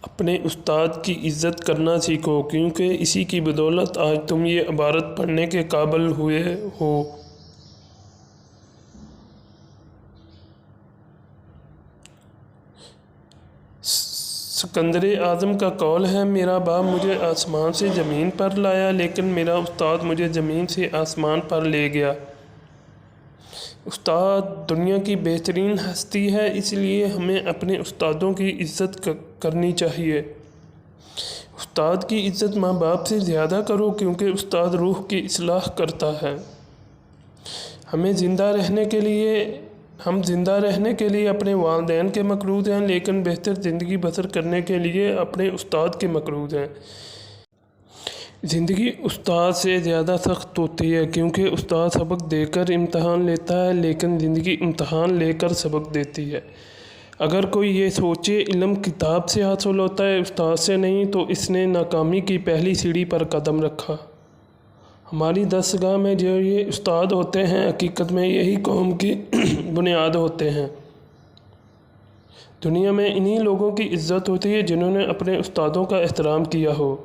اپنے استاد کی عزت کرنا سیکھو، کیونکہ اسی کی بدولت آج تم یہ عبارت پڑھنے کے قابل ہوئے ہو۔ سکندر اعظم کا قول ہے، میرا باپ مجھے آسمان سے زمین پر لایا، لیکن میرا استاد مجھے زمین سے آسمان پر لے گیا۔ استاد دنیا کی بہترین ہستی ہے، اس لیے ہمیں اپنے استادوں کی عزت کرنی چاہیے۔ استاد کی عزت ماں باپ سے زیادہ کرو، کیونکہ استاد روح کی اصلاح کرتا ہے۔ ہم زندہ رہنے کے لیے اپنے والدین کے مقروض ہیں، لیکن بہتر زندگی بسر کرنے کے لیے اپنے استاد کے مقروض ہیں۔ زندگی استاد سے زیادہ سخت ہوتی ہے، کیونکہ استاد سبق دے کر امتحان لیتا ہے، لیکن زندگی امتحان لے کر سبق دیتی ہے۔ اگر کوئی یہ سوچے علم کتاب سے حاصل ہوتا ہے، استاد سے نہیں، تو اس نے ناکامی کی پہلی سیڑھی پر قدم رکھا۔ ہماری درسگاہ میں جو یہ استاد ہوتے ہیں، حقیقت میں یہی قوم کی بنیاد ہوتے ہیں۔ دنیا میں انہی لوگوں کی عزت ہوتی ہے جنہوں نے اپنے استادوں کا احترام کیا ہو۔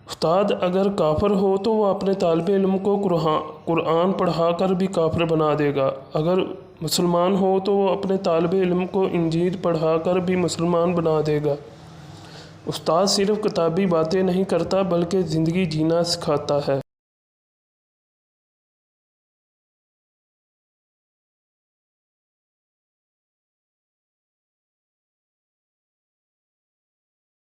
استاد اگر کافر ہو تو وہ اپنے طالب علم کو قرآن پڑھا کر بھی کافر بنا دے گا۔ اگر مسلمان ہو تو وہ اپنے طالب علم کو انجیل پڑھا کر بھی مسلمان بنا دے گا۔ استاد صرف کتابی باتیں نہیں کرتا، بلکہ زندگی جینا سکھاتا ہے۔